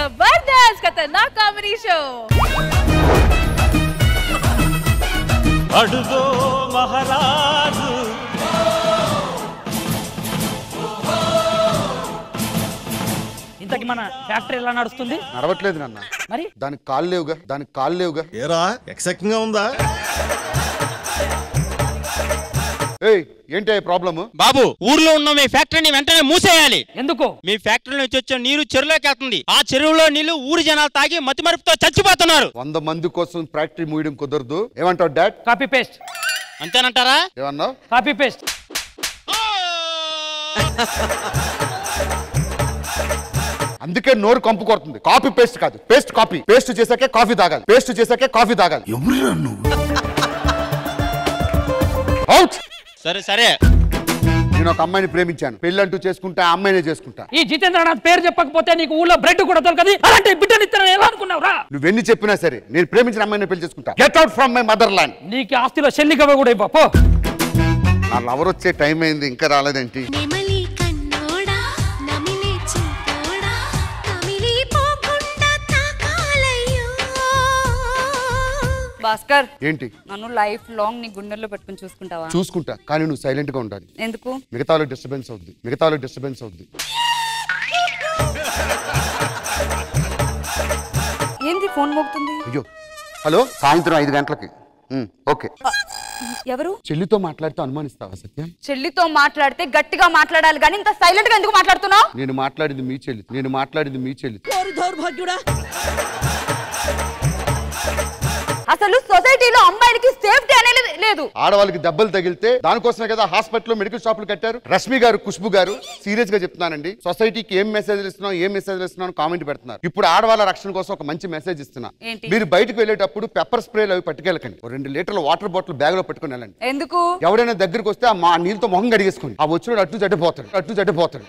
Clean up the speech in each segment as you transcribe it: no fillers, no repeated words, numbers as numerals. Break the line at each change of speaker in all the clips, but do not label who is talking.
जबरदस्त खतरनाक comedy show
अडुगो महाराजु
ఇంతకి మన ఫ్యాక్టరీ ఎలా నడుస్తుంది?
నడవట్లేదు నాన్న.
మరి
దానికి కాళ్ళు లేవుగా.
ఏరా ఎక్సైటింగ్ గా ఉందా?
ఏయ్ ఏంటి ప్రాబ్లమ్?
బాబు ఊర్లో ఉన్న మీ ఫ్యాక్టరీని వెంటనే మూసేయాలి.
ఎందుకు?
మీ ఫ్యాక్టరీ నుంచి వచ్చే నీరు చెరువులోకి వెళ్తుంది. ఆ చెరువులో నీళ్లు ఊరి జనాలు తాగి మతిమరుపుతో చచ్చిపోతున్నారు.
100 మంది కోసం ఫ్యాక్టరీ మూయడం కుదరదు. ఏమంటావు డాడ్?
Copy paste.
అంతేనంటారా?
ఏమన్నావు?
Copy paste.
అందుకే నోరు కంపు కొడుతుంది. కాపీ పేస్ట్ కాదు, పేస్ట్ కాపీ. పేస్ట్ చేసాకే కాఫీ తాగాలి. ఎవరు నువ్వు? అవుట్.
సరే సరే.
నేను ఒక అమ్మాయిని ప్రేమించాను. పెళ్ళంటూ చేసుకుంటా ఆ అమ్మాయినే చేసుకుంటా.
ఈ జితేంద్రనాథ్ పేరు చెప్పకపోతే నీకు ఊళ్ళో బ్రెడ్ కూడా దొరకదు. అలాంటి బిడ్డనిస్తానని ఎలా అనుకున్నావురా?
నువ్వెన్ని చెప్పినా సరే నేను ప్రేమించిన అమ్మాయిని పెళ్లి చేసుకుంటా. Get out from my mother land.
నీకు ఆస్తిలో చెల్లికవ కూడా ఇవ్వ పో.
నా లవర్ వచ్చే టైం అయింది, ఇంకా రాలేదేంటి?
భాస్కర్
ఏంటి?
నన్ను లైఫ్ లాంగ్ నీ గుండెల్లో పెట్టుకుని చూసుకుంటావా?
చూసుకుంటా, కానీ నువ్వు సైలెంట్ గా ఉండాలి.
ఎందుకు?
మిగతాలో డిస్టర్బెన్స్ అవుద్ది.
ఏంది ఫోన్ మోగుతుంది?
అయ్యో హలో, సాయంత్రం 5 గంటలకి. ఓకే.
ఎవరు?
చెల్లితో మాట్లాడితే అనుమానిస్తావా సత్యం?
చెల్లితో మాట్లాడితే గట్టిగా మాట్లాడాలి కానీ ఇంత సైలెంట్ గా ఎందుకు మాట్లాడుతున్నావు?
నేను మాట్లాడింది మీ చెల్లి.
అసలు సొసైటీలో అమ్మాయిలకి సేఫ్టీ అనేది లేదు.
ఆడవాళ్ళకి దెబ్బలు తగిలితే దానికోసమే కదా హాస్పిటల్లో మెడికల్ షాపులు కట్టారు. రష్మి గారు, ఖుష్బు గారు సీరియస్ గా చెప్తున్నానండి. సొసైటీకి ఏం మెసేజ్ ఇస్తున్నాం కామెంట్ పెడుతున్నారు. ఇప్పుడు ఆడవాళ్ళ రక్షణ కోసం ఒక మంచి మెసేజ్ ఇస్తున్నా. మీరు బయటకు వెళ్ళేటప్పుడు పెప్పర్ స్ప్రేలు అవి పట్టుకెళ్ళకండి. 2 లీటర్ల వాటర్ బాటిల్ బ్యాగ్ లో పట్టుకుని వెళ్ళండి.
ఎందుకు?
ఎవరైనా దగ్గరికి వస్తే ఆ నీళ్ళతో మొహం కడిగేసుకోండి. ఆ వచ్చినోడు అట్టు చట్టిపోతాడు.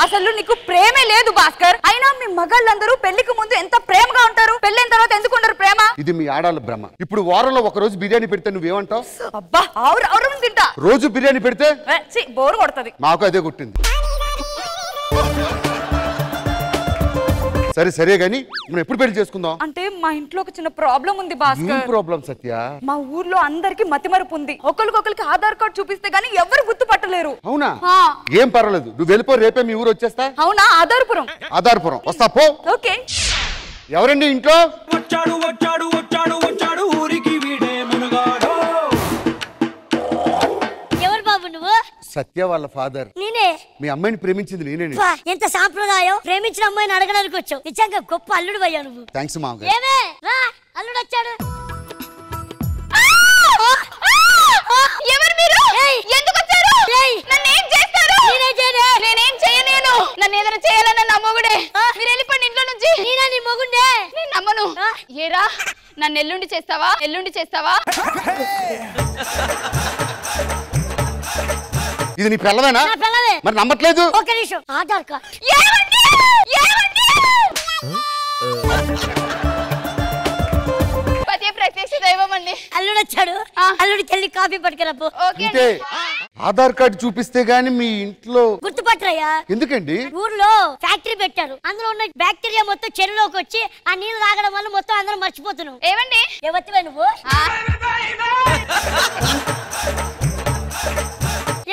అసలు నీకు ప్రేమే లేదు భాస్కర్. అయినా మీ మగాళ్ళందరూ పెళ్లికి ముందు ఎంత ప్రేమగా ఉంటారు, పెళ్ళైన తర్వాత ఎందుకు ఉండరు ప్రేమ?
ఇది మీ ఆడాళ్ళ భ్రమ. ఇప్పుడు వారంలో ఒక రోజు బిర్యానీ పెడితే నువ్వేమంటావు?
అబ్బా ఆవురు తింటా.
రోజు బిర్యానీ పెడితే
బోరు కొడుతుంది.
మాకు అదే కొట్టింది. సరే గానీ మనం ఎప్పుడు పెళ్లి చేసుకుందాం?
అంటే మా ఇంట్లో ఒక చిన్న ప్రాబ్లం ఉంది భాస్కర్.
ఏం ప్రాబ్లం సత్య?
మా ఊర్లో అందరికి మతిమరుపు ఉంది. ఒకరికి ఆధార్ కార్డు చూపిస్తే గానీ ఎవరు గుర్తుపట్టలేరు.
అవునా? ఏం పర్వాలేదు, నువ్వు వెళ్ళిపో. రేపే మీ ఊరు వచ్చేస్తా.
అవునా? ఆధారపురం వస్తా పో. ఓకే.
ఎవరండి ఇంట్లో?
వచ్చాడు ఊరికి వీడే మునగాడు.
ఎవరు బాబు నువ్వు?
సత్య వాళ్ళ ఫాదర్.
నేనే.
మీ అమ్మాయిని ప్రేమించింది నేనే.
ఎంత సాంప్రదాయం! ప్రేమించిన అమ్మాయిని అడగడానికి వచ్చావు. నిజంగా గొప్ప అల్లుడు అయ్యా నువ్వు.
థాంక్స్ మామగారు.
ఏమే రా, అల్లుడు వచ్చాడు.
ఎవరు మీరు? ఎందుకు వచ్చారు? నన్ను ఏం చేస్తారు? నేనేం చేయలేను. నన్ను ఏదైనా చేయాలన్న నా మొగుడే. మీరు వెళ్ళిపోండి ఇంట్లో నుంచి.
నేనా నీ మొగుండే?
నేను నమ్మను. ఏరా నన్ను ఎల్లుండి చేస్తావా?
ఇది నీ పిల్లవేనా?
నా పిల్లవే.
మరి నమ్మట్లేదు.
ఒక నిమిషం. ఆధార్ కార్డ్.
ప్రత్యక్ష దైవం అండి.
అల్లుడు వచ్చాడు. అల్లుడి చెల్లి కాఫీ పట్టుకురాపో.
అంటే ఆధార్ కార్డు చూపిస్తే గానీ మీ ఇంట్లో
గుర్తుపట్టరయ్యా.
ఎందుకండి?
ఊర్లో ఫ్యాక్టరీ పెట్టారు. అందులో ఉన్న బ్యాక్టీరియా మొత్తం చెరువులోకి వచ్చి ఆ నీళ్లు తాగడం వల్ల మొత్తం అందరం మర్చిపోతున్నాం.
ఏమండి?
ఎవరివే నువ్వు?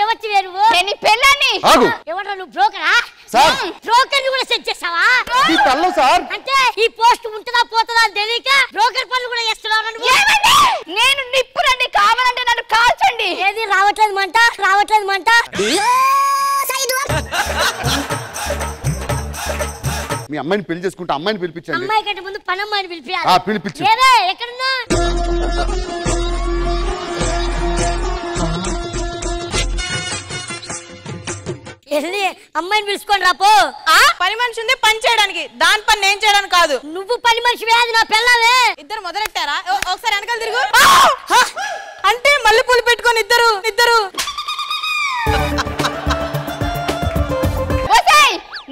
ఎవరివే నువ్వు?
నేను పెళ్ళాన్ని.
ఎవరు నువ్వు? బ్రోకరా? బ్రోకర్ కూడా సెట్ చేస్తావా?
సార్
అంటే ఈ పోస్ట్ ఉంటుందా పోతుందా అని తెలియక బ్రోకర్ పనులు కూడా చేస్తున్నావు నువ్వు.
నేను నిప్పురండి, కావాలంటే నన్ను కాల్చండి.
ఏది రావట్లేదు మంట.
మీ అమ్మాయిని పెళ్లి చేసుకుంటే అమ్మాయిని పిలిపించండి.
అమ్మాయి కంటే ముందు పనమ్మాయిని పిలిపియాలి.
పిలిపించు.
ఎక్కడున్నా? వెళ్ళి అమ్మాయిని పిలుచుకొని రాపో.
పని మనిషి ఉంది పని చేయడానికి, దాని పని నేను చేయడానికి కాదు.
నువ్వు పని మనిషి అది నా పిల్లవే.
ఇద్దరు మొదలెట్టారా? ఒకసారి వెనకాల తిరుగు. అంటే మల్లె పూలు పెట్టుకొని ఇద్దరు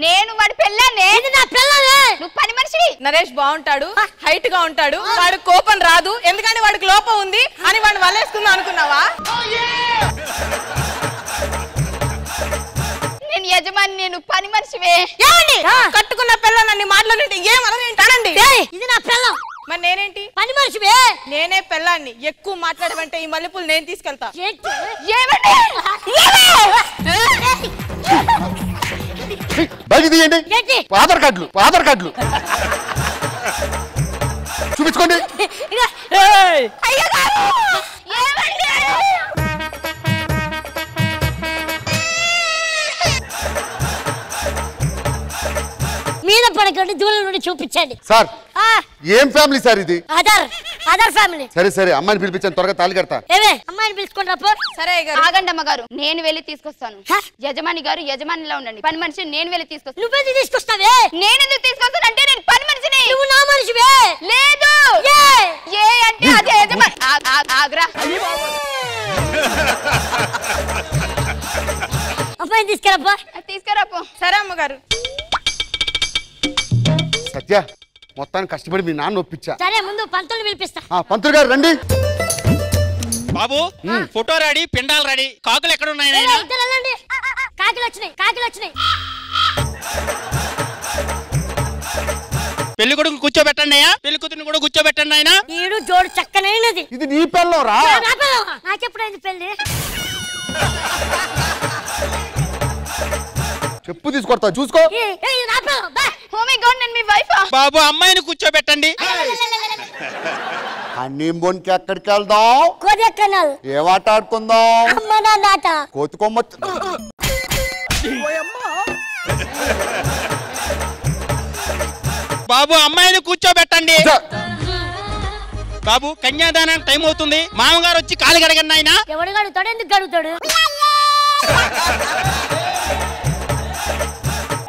నేను వాడి పెళ్ళాన్నే.
నా పిల్లవే.
నువ్వు పని మనిషివి. నరేష్ బాగుంటాడు, హైట్ గా ఉంటాడు, వాడు కోపం రాదు, ఎందుకంటే వాడికి లోపం ఉంది అని వాడిని వలేసుకుందాం అనుకున్నావా? నేను నేను యజమాని, నేను పని మనిషివే.
ఏమండి కట్టుకున్న పిల్లలని మాట్లాడండి ఏమనండి.
ఇది నా పిల్లం.
మరి నేనేంటి
పని మనిషివే.
నేనే పిల్లాన్ని. ఎక్కువ మాట్లాడమంటే ఈ మల్లెపూలు నేను తీసుకెళ్తా.
బయట తీయండి. ఆధార్ కార్డులు చూపించుకోండి.
మీద పడకండి, దూరం నుండి చూపించండి.
సార్ ఏం ఫ్యామిలీ సార్ ఇది?
Other family.
సరే అమ్మాయిని పిలిపించాను, త్వరగా తాళి కడతా.
అమ్మాయిని పిలుచుకోండి రా.
సరే
ఆగండి అమ్మగారు, నేను వెళ్ళి తీసుకొస్తాను. యజమాని గారు యజమానిలా ఉండండి, పని మనిషి నేను వెళ్ళి తీసుకొస్తాను.
నువ్వేది తీసుకొస్తావే?
నేను ఎందుకు తీసుకొస్తాను అంటే నేను పని మనిషిని.
నువ్వు నా మనిషివే.
లేదు ఏ అంటే అదే యజమాని. ఆగ్రా
అమ్మాయిని
తీసుకురాపో.
సరే అమ్మగారు.
సత్య మొత్తానికి కష్టపడి మీ నాన్న ఒప్పించా.
సరే ముందు పంతులు పిలిపిస్తా.
పంతులు గారు రండి.
బాబు ఫోటో రెడీ, పిండాలు రెడీ, కాకులు ఎక్కడ ఉన్నాయి?
కాకులు వచ్చినాయి.
పెళ్లి కొడుకు కూర్చోబెట్టండి అయ్యా, పెళ్లి కూతురిని కూడా కూర్చోబెట్టండి ఆయన.
ఈడు జోడు చక్కనైనది.
ఇది నీ పిల్లం రా.
నాకెప్పుడైంది పెళ్లి?
చెప్పు తీసుకొడతా చూసుకో.
బాబు అమ్మాయిని కూర్చోబెట్టండి.
హనీమూన్కి ఎక్కడికి వెళ్దాం?
కొడైకెనాల్.
ఏం ఆట ఆడుకుందాం?
నాట.
కోతుకొమ్మ.
బాబు అమ్మాయిని కూర్చోబెట్టండి. బాబు కన్యాదానానికి టైం అవుతుంది, మామగారు వచ్చి కాలు కడగండి ఆయన.
ఎవడు గడుగుతాడు? ఎందుకు గడుగుతాడు?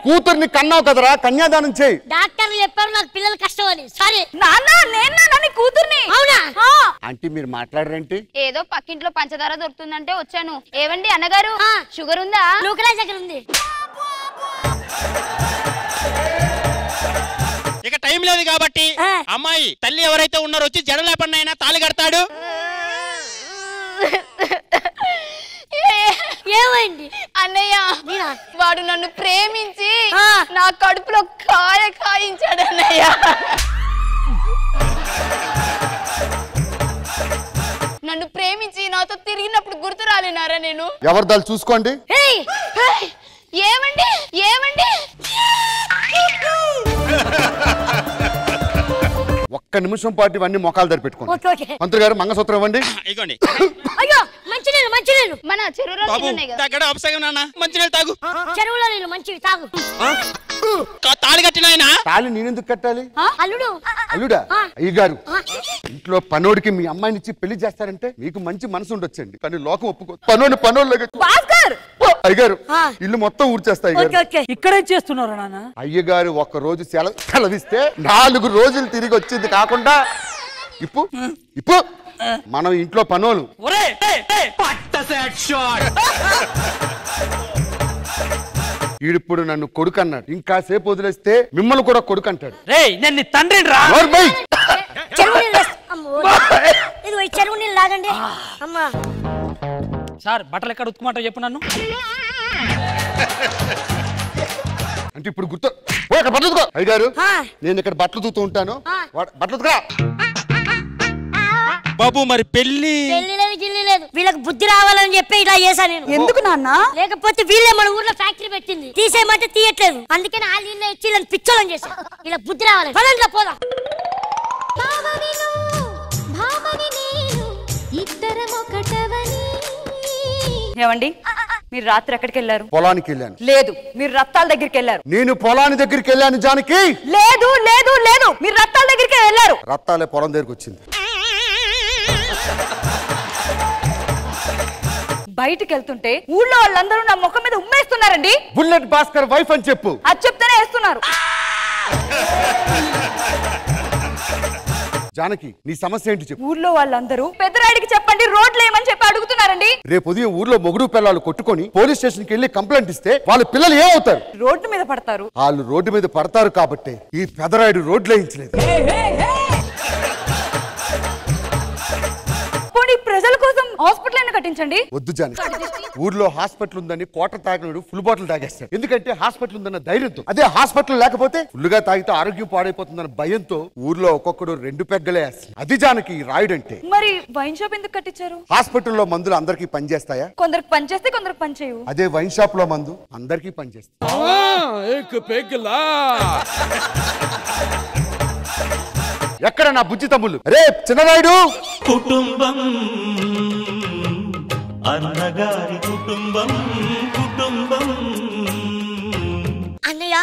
కూతుర్ని కన్నావు కదరా, కన్యాదానం చేయి.
డాక్టర్లు చెప్పారు నాకు పిల్లలు కష్టం అని. సరే
నాన్న, నేను కూతుర్ని.
అవునా?
ఆంటీ మీరు మాట్లాడరేంటి?
ఏదో పక్కింట్లో పంచదార దొరుకుతుందంటే వచ్చాను. ఏవండి అన్నగారు, షుగర్ ఉందా?
గ్లూకోజ్ దగ్గర ఉంది.
ఇక టైం లేదు కాబట్టి అమ్మాయి తల్లి ఎవరైతే ఉన్నారో వచ్చి జడలేపండి ఆయన, తాళి కడతాడు.
ఏమైంది
అన్నయ్య? వాడు నన్ను ప్రేమించి నా కడుపులో కాయించాడు అన్నయ్య. నన్ను ప్రేమించి నాతో తిరిగినప్పుడు గుర్తు రాలేనారా నేను?
ఎవరి దాలు చూసుకోండి.
ఏమండి
ఒక్క నిమిషం పాటు ఇవన్నీ మొఖాలు ధరి పెట్టుకోండి. మంత్రి గారు మంగళసూత్రం ఇవ్వండి.
ఇగోండి.
అయ్యో మంచినీళ్ళు.
మన చెరువులో
మంచినీళ్ళు తాగు.
చెరువులో నీళ్ళు మంచివి తాగు.
తాళి కట్టిన ఆయన.
తాళి నేనెందుకు కట్టాలి? అల్లుడా? అయ్యగారు ఇంట్లో పనోడికి మీ అమ్మాయిని ఇచ్చి పెళ్లి చేస్తారంటే మీకు మంచి మనసు ఉండొచ్చండి, కానీ లోకం ఒప్పుకో. పనోళ్ళగా అయ్యగారు ఇల్లు మొత్తం ఊడ్చేస్తాయి.
ఇక్కడే చేస్తున్నారు నాన్న.
అయ్యగారు ఒక్క రోజు సెలవిస్తే 4 రోజులు తిరిగి వచ్చింది కాకుండా ఇప్పు మనం ఇంట్లో పనోలు. ఈడిప్పుడు నన్ను కొడుకు అన్నాడు, ఇంకా సేపు వదిలేస్తే మిమ్మల్ని కూడా కొడుకు అంటాడు.
నేను తండ్రి రా.
చెరువు నీళ్ళు లాగండి. అమ్మా
సార్ బట్టలు ఎక్కడ ఉతుకుమంటావు చెప్పు నన్ను.
అంటే ఇప్పుడు గుర్తు బట్టలు అయ్యగారు, నేను ఇక్కడ బట్టలు తూతూ ఉంటాను, బట్టలు ఉతుకురా.
బాబు మరి పెళ్లి
లేదు, వీళ్ళకి బుద్ధి రావాలని చెప్పి ఇలా చేశా నేను.
ఎందుకు నాన్న?
లేకపోతే వీళ్ళే మన ఊర్లో ఫ్యాక్టరీ పెట్టింది, తీసేయమంటే తీయట్లేదు. అందుకని ఆ నీళ్ళ ఇచ్చి ఇలా పిచ్చోళ్ళని చేశా. ఇలా బుద్ధి రావాలి. పదండి పోదా.
ఏమండి మీరు రాత్రి ఎక్కడికి వెళ్ళారు?
పొలానికి వెళ్ళాను.
లేదు, మీరు రత్తాల దగ్గరికి వెళ్ళారు.
నేను పొలాని దగ్గరికి వెళ్ళాను జానకి.
లేదు లేదు లేదు, మీరు రత్తాల దగ్గరికి వెళ్ళారు.
రత్తాలే పొలం దగ్గరికి వచ్చింది.
బయటికి వెళ్తుంటే ఊళ్ళో వాళ్ళందరూ నా ముఖం మీద ఉమ్మేస్తున్నారండి.
బుల్లెట్ భాస్కర్ వైఫ్ అని చెప్పు.
అది చెప్తేనే వేస్తున్నారు.
జానకి నీ సమస్య ఏంటి చెప్పు.
ఊర్లో వాళ్ళందరూ పెద్దరాడికి చెప్పండి రోడ్లు ఏమని చెప్పి అడుగుతున్నారండి.
రేపు ఉదయం ఊర్లో మొగుడు పిల్లలు కొట్టుకొని పోలీస్ స్టేషన్ కి వెళ్ళి కంప్లైంట్ ఇస్తే వాళ్ళ పిల్లలు ఏమవుతారు?
రోడ్డు మీద పడతారు.
వాళ్ళు రోడ్డు మీద పడతారు కాబట్టి ఈ పెదరాయుడు రోడ్లు వేయించలేదు.
ప్రజల కోసం హాస్పిటల్ కట్టించండి.
వద్దు జాని, ఊర్లో హాస్పిటల్ ఉందని క్వార్టర్ తాగినోడు ఫుల్ బాటిల్ తాగేస్తాడు. ఎందుకంటే హాస్పిటల్ ఉందన్న ధైర్యంతో. అదే హాస్పిటల్ లేకపోతే ఫుల్గా తాగితే ఆరోగ్యం పాడైపోతుందన్న భయంతో ఊర్లో ఒక్కొక్కడు 2 పెగ్గలే వేస్తాడు. అది జానకి రాయుడంటే.
మరి వైన్ షాప్ ఎందుకు కట్టించారు?
హాస్పిటల్లో మందులు అందరికీ పనిచేస్తాయా?
కొందరికి పని చేస్తే కొందరికి పని చేయవు.
అదే వైన్ షాప్ లో మందు అందరికీ పనిచేస్తాయి. ఎక్కడ నా బుజ్జి తమ్ముళ్ళు? రే చిన్ననాయుడు,
కుటుంబం అన్నగారి కుటుంబం కుటుంబం.
అన్నయ్య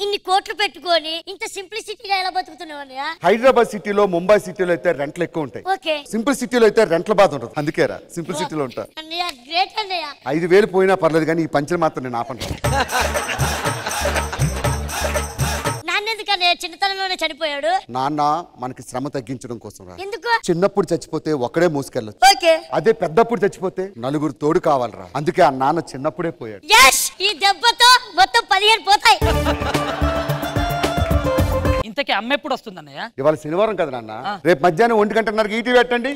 ఇన్ని కోట్లు పెట్టుకొని ఇంత సింప్లిసిటీగా ఎలా బతుకుతున్నావు అన్నయ్య?
హైదరాబాద్ సిటీలో ముంబై సిటీలో అయితే రెంట్లు ఎక్కువ ఉంటాయి.
ఓకే.
సింపుల్ సిటీలో అయితే రెంట్ల బాధ ఉండదు. అందుకేరా సింపుల్ సిటీలో ఉంటా.
అన్నయ్య గ్రేట్ అన్నయ్య.
5,000 పోయినా పర్లేదు కానీ ఈ పంచలు మాత్రం నేను ఆపను.
నాన్నెందుకన్నయ్య చిన్నతనంలోనే చనిపోయాడు?
నాన్న మనకి శ్రమ తగ్గించడం కోసం రా.
ఎందుకు?
చిన్నప్పుడు చచ్చిపోతే ఒక్కడే మోసుకెళ్ళచ్చు.
ఓకే.
అదే పెద్దప్పుడు చచ్చిపోతే నలుగురు తోడు కావాలరా. అందుకే ఆ నాన్న చిన్నప్పుడే పోయాడు.
యస్, ఈ దెబ్బతో మొత్తం 15 పోతాయి.
ఇంతకీ అమ్మ ఎప్పుడు వస్తుంది అన్నయ్య?
ఇవాళ శనివారం కదా నాన్న. రేపు మధ్యాహ్నం 1:30కి ఈటీవీ పెట్టండి.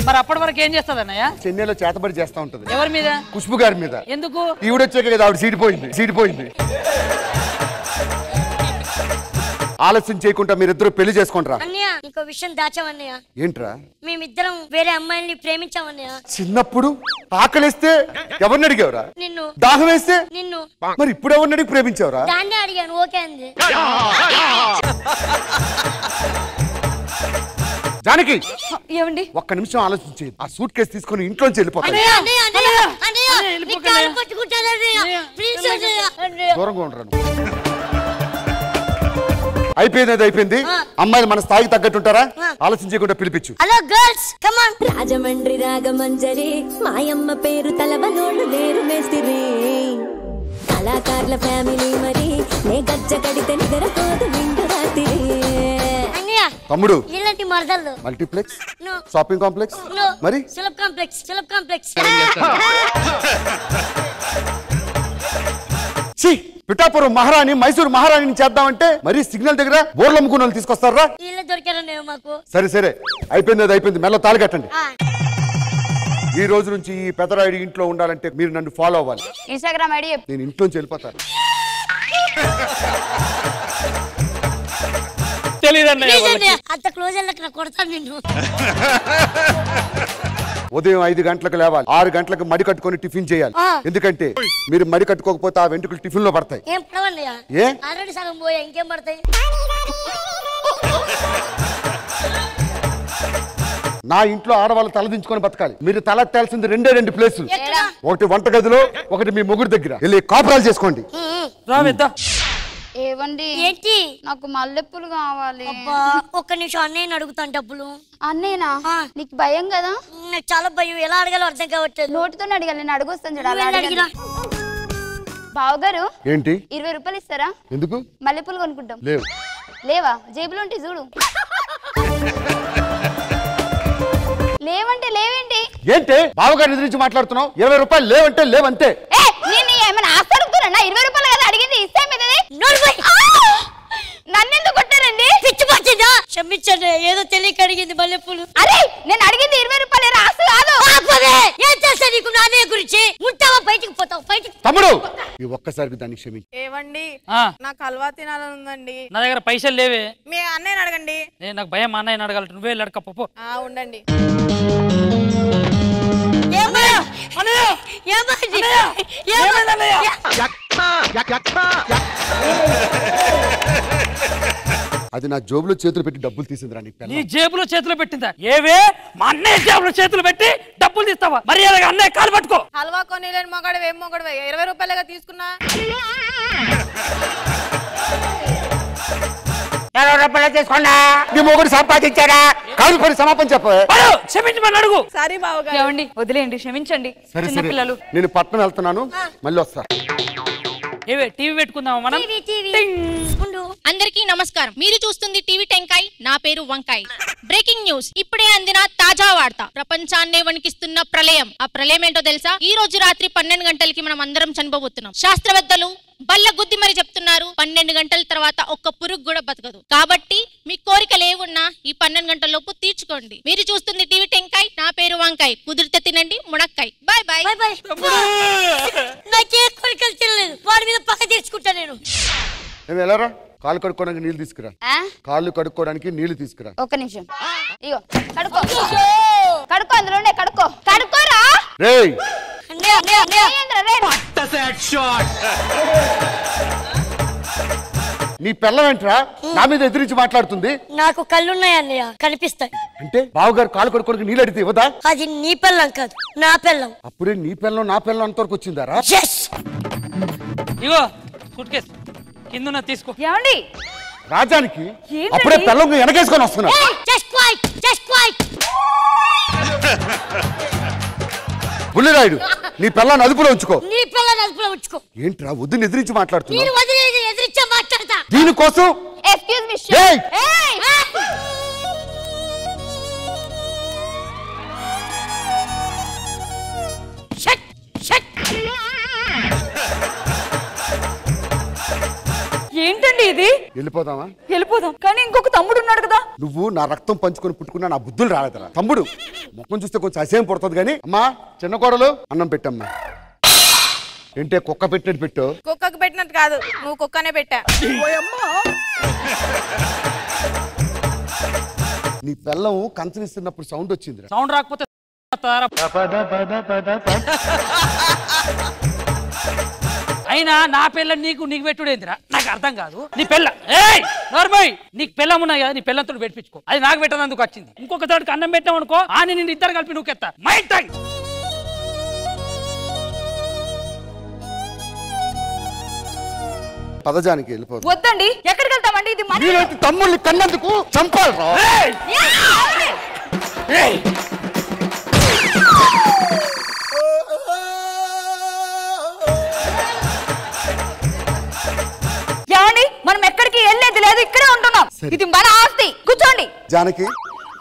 మరి అప్పటి వరకు ఏం చేస్తుంది అన్నయ్య?
చెన్నైలో చేతబడి చేస్తా ఉంటది.
ఎవరి మీద?
ఖుష్బు గారి మీద.
ఎందుకు?
ఈవిడొచ్చాక కదా ఆవిడ సీడిపోయింది. ఆలస్యం చేయకుండా మీరిద్దరు పెళ్లి చేసుకుంటారా?
అన్నయ్య ఇంకో విషయం దాచామన్నయ్య.
ఏంట్రా?
మేమిద్దరం వేరే అమ్మాయిల్ని ప్రేమించామన్నయ్య.
చిన్నప్పుడు ఆకలిస్తే ఎవరిని అడిగావురా?
నిన్ను.
దాహం వేస్తే
నిన్ను.
మరి ఇప్పుడు ఎవరిని అడిగి ప్రేమించావురా?
దాన్నే అడిగాను. ఓకే అంది.
జానకి
ఏమండి
ఒక్క నిమిషం ఆలోచించి ఆ సూట్ కేసు తీసుకుని ఇంట్లోంచి వెళ్ళిపోతాను. దూరంగా ఉండరు. అయిపోయింది. అమ్మాయిలు మన స్థాయికి తగ్గట్టుంటారా? ఆలోచించకుండా పిలిపించు.
Hello girls come on.
Rajahmundry Ragamanjari మాయమ్మ పేరు తలవనోళ్ళు లేరు మేస్తిరి. కళాకారుల ఫ్యామిలీ మరి నే గజ్జ కడితే నిద్రపోదు నిండు రాత్రి.
తమ్ముడు
ఇలాంటి మరదలు
multiplex
no.
Shopping complex
no.
మరి
సులభ్ కాంప్లెక్స్.
పిఠాపురం మహారాణి మైసూరు మహారాణిని చేద్దామంటే మరి సిగ్నల్ దగ్గర బోర్లు అమ్ముకున్న వాళ్ళు తీసుకొస్తారా?
ఇలా దొరికారనే మాకు.
సరే అయిపోయింది మెల్ల తాళి కట్టండి. ఈ రోజు నుంచి ఈ పెదరాయుడి ఇంట్లో ఉండాలంటే మీరు నన్ను ఫాలో అవ్వాలి.
ఇన్స్టాగ్రామ్ ఐడి
నేను ఇంట్లోంచి వెళ్ళిపోతాను.
అంత క్లోజ్ వెళ్ళక కొడతాను నిన్ను.
ఉదయం 5 గంటలకు లేవాలి. 6 గంటలకు మడి కట్టుకొని టిఫిన్ చేయాలి. ఎందుకంటే మీరు మడి కట్టుకోకపోతే ఆ వెంట్రుకలు టిఫిన్ లో పడతాయి.
ఏం పడవన్నయ్య?
ఏ
ఆల్రెడీ సగం పోయా, ఇంకేం పడతాయి?
నా ఇంట్లో ఆడవాళ్ళు తలదించుకొని బతకాలి. మీరు తలెత్తాల్సింది 2 ప్లేసులు. ఒకటి వంటగదిలో, ఒకటి మీ ముగ్గురు దగ్గర. వెళ్ళి కాపురాలు చేసుకోండి.
ఏవండి
ఏంటి?
నాకు మల్లెపూలు కావాలి.
ఒక్క నిమిషం అన్నయ్యని అడుగుతాను డబ్బులు.
అన్నయ్యనా? నీకు భయం కదా?
నాకు చాలా భయం. ఎలా అడగాలో అర్థం కావట్లేదు.
నోటితో అడగాలి. నేను అడుగుస్తాను చూడాలి. బావగారు
ఏంటి?
20 రూపాయలు ఇస్తారా?
ఎందుకు?
మల్లెపూలు కొనుక్కుంటాం. లేవా? జేబులో ఉంటే చూడు. లేవంటే లేవేంటి?
ఏంటి బావగారి ఎదురించి మాట్లాడుతున్నావు? 20 రూపాయలు లేవంటే లేవంతే.
నేను ఏమైనా ఆస్తి అడుగుతున్నా? 20 రూపాయలు కదా అడిగింది, ఇస్తే నన్నెందుకు కొట్టారండి?
పిచ్చి పట్టిందా? క్షమించండి, ఏదో తెలియక అడిగింది మల్లెపూలు.
అరే నేను అడిగింది 20 రూపాయలు, ఆస్తి కాదు.
ఏం చేస్తా నీకు నా అన్నయ్య గురించి? ఉంటావా? బయటికి పోతావు. బయటికి.
తమ్ముడు ఈ ఒక్కసారికి దాన్ని క్షమించు.
ఏవండి నాకు హల్వా తినాలని ఉందండి.
నా దగ్గర పైసలు లేవే.
మీ అన్నయ్యని అడగండి.
నాకు భయం, మా అన్నయ్యని అడగాలి. నువ్వే అడగకపో.
ఉండండి.
అది నా జోబులో చేతులు పెట్టి డబ్బులు తీసిందిరా.
నీ జేబులో చేతులు పెట్టిందా? ఏవే మా అన్నయ్య జేబులో చేతులు పెట్టి డబ్బులు తీస్తావా? మర్యాదగా అన్నయ్య కాలు పట్టుకో.
హల్వా కొనిలేని మొగడు ఏం మొగడు? 20 రూపాయలుగా తీసుకున్నా.
20 రూపాయలు తీసుకున్నా. నీ మొగుడు సంపాదించాడా? కాలు పడి సమాపం చెప్ప.
క్షమించమని అడుగు.
సారీ బావగారు.
ఏమండి వదిలేయండి, క్షమించండి. చిన్న పిల్లలు.
నేను పట్నం వెళ్తున్నాను, మళ్ళీ వస్తా.
ఏవే టీవీ పెట్టుకుందామా మనం?
టీవీ
అందరికీ నమస్కారం. మీరు చూస్తుంది టీవీ టెంకాయ్. నా పేరు వంకాయ్. Breaking news. ఇప్పుడే అందిన తాజా వార్త. ప్రపంచాన్నే వణికిస్తున్న ప్రళయం. ఆ ప్రళయం ఏంటో తెలుసా? ఈ రోజు రాత్రి 12 గంటలకి మనం అందరం చనిపోబోతున్నాం. శాస్త్రవేత్తలు బల్ల గుద్ది మరి చెప్తున్నారు 12 గంటల తర్వాత ఒక్క పురుగు కూడా బతకదు. కాబట్టి మీ కోరికలు ఏమున్నా ఈ 12 గంటల లోపు తీర్చుకోండి. మీరు చూస్తుంది టీవీ టెంకాయ్. నా పేరు వంకాయ్. కుదిరితే తినండి మునక్కాయ్. Bye bye.
నాకే కోరికలు తెలియలేదు. వాడి మీద పక్క తీర్చుకుంటా నేను.
వెళ్ళరా కాళ్ళు కడుక్కోవడానికి నీళ్లు తీసుకురా. కాళ్ళు కడుక్కోవడానికి నీళ్లు తీసుకురా.
ఒక్క నిమిషం. ఇగో కడుక్కో కడుక్కో అందులోనే కడుక్కో కడుక్కోరా.
రేయ్ నీ పిల్లం ఏంట్రా నా మీద ఎదిరించి మాట్లాడుతుంది?
నాకు కళ్ళున్నాయి అన్నయ్య, కనిపిస్తాయి.
అంటే బావగారు కాళ్ళు కడుక్కోవడానికి నీళ్ళు అడిగితే ఇవ్వదా?
అది నీ పిల్లం కాదు, నా పిల్లం.
అప్పుడే నీ పిల్లం నా పిల్లం అంతవరకు వచ్చిందారా?
ఇగో సూట్ కేసు కింద తీసుకో.
ఏమండి
రాజానికి అప్పుడే పిల్లం వెనకేసుకొని వస్తున్నా. బుల్లిరాయుడు నీ పిల్లని అదుపులో ఉంచుకో.
నీ పిల్లని అదుపులో ఉంచుకో.
ఏంట్రా వద్దుని ఎదిరించి మాట్లాడుతున్నా?
ఎదిరించా మాట్లాడతా.
దీనికోసం
ఎక్స్క్యూజ్ మీ.
ఏంటండి ఇది?
వెళ్ళిపోదామా?
వెళ్ళిపోదాం. కానీ ఇంకొక తమ్ముడు ఉన్నాడు కదా.
నువ్వు నా రక్తం పంచుకొని పుట్టుకున్నా నా బుద్ధులు రాలేదరా. తమ్ముడు ముఖం చూస్తే కొంచెం అసహ్యం పడుతుంది కానీ అమ్మా చిన్న కోడలు అన్నం పెట్టమ్మా. ఏంటే కుక్క పెట్టినట్టు పెట్టు.
కుక్కకు పెట్టినట్టు కాదు, నువ్వు కుక్కనే పెట్టా.
నీ పిల్లం కంచనిస్తున్నప్పుడు సౌండ్ వచ్చింది.
సౌండ్ రాకపోతే అయినా నా పిల్ల నీకు పెట్టుడేందిరా నాకు అర్థం కాదు. నీ పిల్ల నోర్మోయ్ నీకు పిల్లం ఉన్నాయి కదా, నీ పిల్లంతో పెట్టించుకో. అది నాకు పెట్టనందుకు వచ్చింది. ఇంకొక తోటికి అన్నం పెట్టావు అనుకో అని నేను ఇద్దరు కలిపి నువ్వుకెత్తా. Might time
పదజానికి వెళ్ళిపోదు.
వద్దండి. ఎక్కడికి వెళ్తామండి? ఇది మన
తమ్ముళ్ళు కన్నందుకు చంపాలి.
ఏమండి మనం ఎక్కడికి వెళ్ళేది లేదు, ఇక్కడే ఉంటున్నాం. ఇది మన ఆస్తి. కూర్చోండి.
జానకి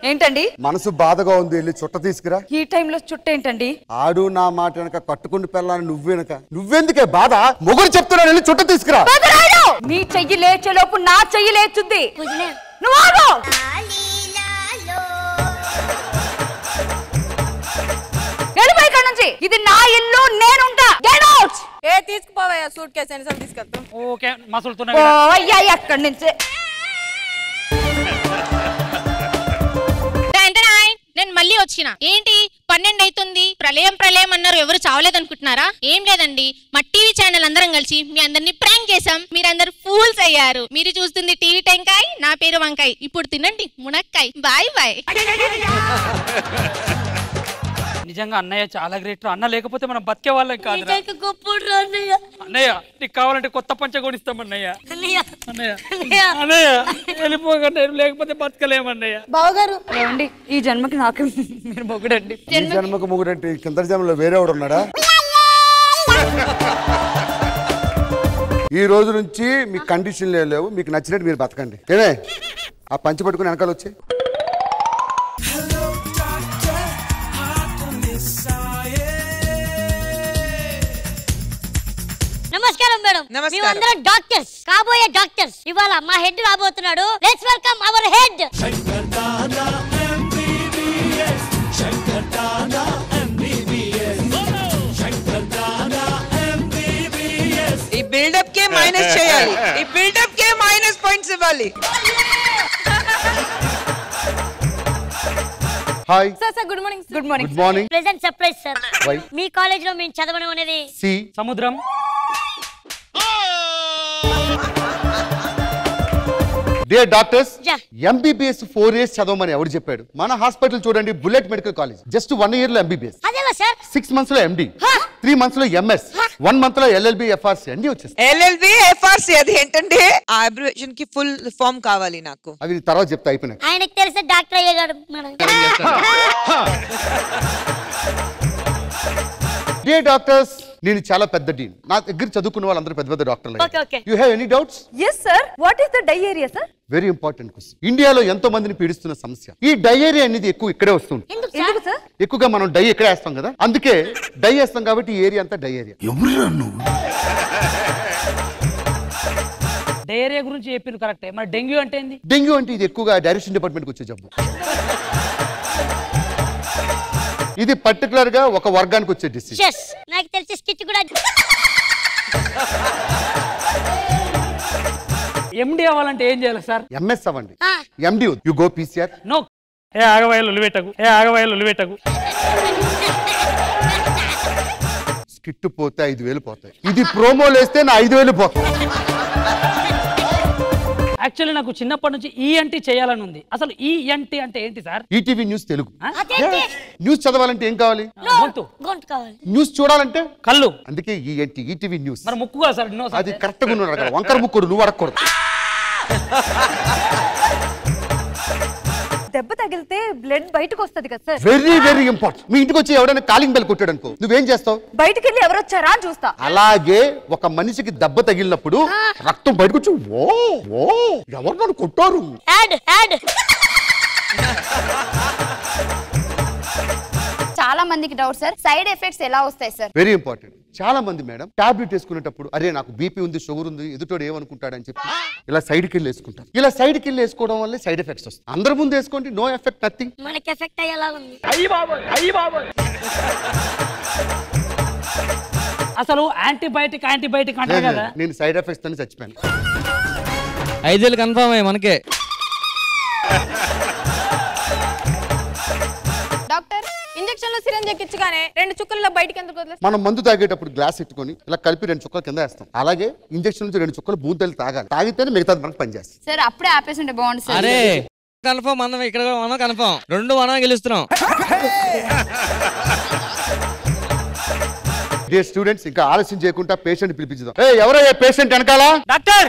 ఏంటండి?
మనసు బాధగా ఉంది, వెళ్ళి చుట్ట తీసుకురా.
ఈ టైంలో చుట్ట ఏంటండి?
ఆడు నా మాట వెనక కట్టుకుని పెళ్ళాలని నువ్వెందుకే బాధ? మొగుడు చెప్తున్నా వెళ్ళి చుట్ట తీసుకురా.
నీ చెయ్యి లేచేలోపు నా చెయ్యి లేచుద్ది. నువ్వు ఆగు. వెళ్ళిపోయి ఇక్కడ నుంచి. ఇది నా ఇల్లు, నేనుంటా. Get out.
తీసుకుపోవా సూట్ కేసు ఎన్నిసార్లు తీసుకెళ్తాం?
ఓకే మసులుతున్నా
ఎక్కడి నుంచి.
నేను మళ్ళీ వచ్చిన. ఏంటి 12 అవుతుంది, ప్రళయం ప్రళయం అన్నారు. ఎవరు చావలేదనుకుంటున్నారా? ఏం లేదండి, మా టీవీ ఛానల్ అందరం కలిసి మీ అందరినీ ప్రాంక్ చేసాం. మీరందరూ ఫూల్స్ అయ్యారు. మీరు చూస్తుంది టీవీ టెంకాయ్. నా పేరు వంకాయ్. ఇప్పుడు తినండి మునక్కాయ్. Bye bye.
నిజంగా అన్నయ్య చాలా గ్రేట్. అన్న లేకపోతే మనం బతికే వాళ్ళం కాదు. అన్నయ్య నీకు కావాలంటే కొత్త పంచ కొనిస్తాం అన్నయ్య. అన్నయ్య వెళ్ళిపోకండి, లేకపోతే బతకలేమన్నయ్య.
బావగారు ఏమండి ఈ జన్మకి నాకు మీరు మొగుడండి.
ఈ జన్మకు మొగుడంటే కింద జన్మలో వేరే వాడు ఉన్నాడా? ఈ రోజు నుంచి మీకు కండిషన్లు లేవు, మీకు నచ్చినట్టు మీరు బతకండి. ఏమే ఆ పంచి పట్టుకుని వెనకాల వచ్చి.
నమస్కారం మేడం. మేమందరం డాక్టర్స్, కాబోయే డాక్టర్స్. ఇవాళ మా హెడ్ రాబోతున్నాడు. Let's welcome our head.
ఈ బిల్డప్ కే మైనస్ చేయాలి, ఈ బిల్డప్ కే మైనస్ పాయింట్స్ ఇవ్వాలి.
Hi
sir good morning.
Good morning.
Good morning.
Present surprise sir.
Why?
Me college లో మేము చదవడం అనేది
సముద్రం.
డియర్ డాక్టర్స్, ఎంబీబీఎస్ 4 years చదవమని ఎవరు చెప్పాడు? మన హాస్పిటల్ చూడండి, bullet medical college. Just 1 year లో ఎంబీబీఎస్, 6 months లో ఎండి, 3 months లో ఎంఎస్, 1 month లో ఎల్ఎల్బి ఎఫ్ఆర్సి అన్ని వచ్చేస్తాయి.
ఎల్ఎల్బి ఎఫ్ఆర్సి అది ఏంటంటే ఆ అబ్రివియేషన్ కి ఫుల్ ఫామ్ కావాలి నాకు.
అవి తర్వాత చెప్తా అయిపోయినా.
ఆయనకి తెలిసే డాక్టర్ అయ్యాడు మనం.
డియర్ డాక్టర్స్, నేను చాలా పెద్ద డీన్. నా దగ్గర చదువుకున్న వాళ్ళందరూ పెద్ద పెద్ద డాక్టర్లు.
Okay, okay.
You have any doubts?
Yes sir. What is the diarrhoea sir?
Very important question. ఇండియాలో ఎంతో మందిని పీడిస్తున్న సమస్య ఈ డయేరియా అనేది ఎక్కువ ఇక్కడే వస్తుంది.
ఎందుకు సార్?
ఎక్కువగా మనం డై ఇక్కడే వేస్తాం కదా, అందుకే డై వేస్తాం కాబట్టి ఈ ఏరియా అంతా డయేరియా.
డయేరియా గురించి చెప్పింది కరెక్టే. మరి డెంగ్యూ అంటే ఏంది?
డెంగ్యూ అంటే ఇది ఎక్కువగా డైరెక్షన్ డిపార్ట్మెంట్కి వచ్చే జబ్బు. ఇది పర్టికులర్ గా ఒక వర్గానికి వచ్చే డిసీజ్.
నాకు తెలిసి స్కిట్ కూడా.
ఎండి అవ్వాలంటే ఏం చేయాలి సార్?
ఎంఎస్ అవ్వండి. MD you go PCR.
No. ఏ ఆగవాయలు ఉలివేటకు.
స్కిట్ పోతే 5,000 పోతాయి. ఇది ప్రోమోలు వేస్తే నా 5,000 పోతాయి.
యాక్చువల్లీ నాకు చిన్నప్పటి నుంచి ఈఎన్టీ చేయాలని ఉంది. అసలు ఈఎన్టీ అంటే ఏంటి sir?
ETV news Telugu. News చదవాలంటే ఏం కావాలి?
గొంతు కావాలి.
న్యూస్ చూడాలంటే
కళ్ళు.
అందుకే ఈటీవీ న్యూస్.
మరి ముక్కు కదా సార్?
అది కరెక్ట్ గా ఉన్నాడు కదా, వంకర ముక్కుడు నువ్వు అడగకూడదు.
దెబ్బ తగిలితే బ్లడ్ బయటకు వస్తుంది కదా సార్?
Very very important. మీ ఇంటికి వచ్చి ఎవరైనా కాలింగ్ బెల్ కొట్టాడు అనుకో, నువ్వేం చేస్తావు?
బయటకు వెళ్ళి ఎవరు వచ్చారా అని చూస్తా.
అలాగే ఒక మనిషికి దెబ్బ తగిలినప్పుడు రక్తం బయటకు వచ్చి ఎవరు నన్ను కొట్టారు.
చాలా మందికి డౌట్ సార్, సైడ్ ఎఫెక్ట్స్ ఎలా వస్తాయి సార్?
Very important. చాలా మంది మేడం టాబ్లెట్ వేసుకునేటప్పుడు అరే నాకు బీపీ ఉంది, షుగర్ ఉంది, ఎదుటోడు ఏమనుకుంటాడని చెప్పి ఇలా సైడ్కి వెళ్ళి వేసుకుంటారు. ఇలా సైడ్కి వెళ్ళి వేసుకోవడం వల్ల సైడ్ ఎఫెక్ట్స్ వస్తాయి. అందరి ముందు వేసుకోండి, నో ఎఫెక్ట్, నథింగ్.
మనకి ఎఫెక్ట్ అయ్యేలా ఉంది.
అసలు యాంటీబయాటిక్ అంటారు కదా.
నేను సైడ్ ఎఫెక్ట్స్ అని చచ్చిపోయాను.
5,000 కన్ఫర్మ్ అయ్యి మనకే.
డాక్టర్ ఇంజెక్షన్ లో సిరంజ్ ఎక్కించగానే 2 చుక్కల బయటికి ఎందుకు వదిలేస్తారు?
మనం మందు తాగేటప్పుడు గ్లాస్ ఎట్టుకొని ఇలా కలిపి 2 చుక్కలు కింద వేస్తాం. అలాగే ఇంజెక్షన్ నుంచి 2 చుక్కలు బూందెలు తాగాలి. తాగితేనే మిగతా మనకు పనిచేస్తుంది.
సార్ అప్పుడే ఆపేసింటే బాగుంది సార్.
అరే కన్ఫర్మ్ మనం ఇక్కడ మనం కన్ఫర్మ్ 2 మనం గెలుస్తున్నాం.
డియర్ స్టూడెంట్స్, ఇంకా ఆలస్యం చేయకుండా పేషెంట్ పిలిపించుదాం. ఎవరయ్యా పేషెంట్ వెనకాల?
Doctor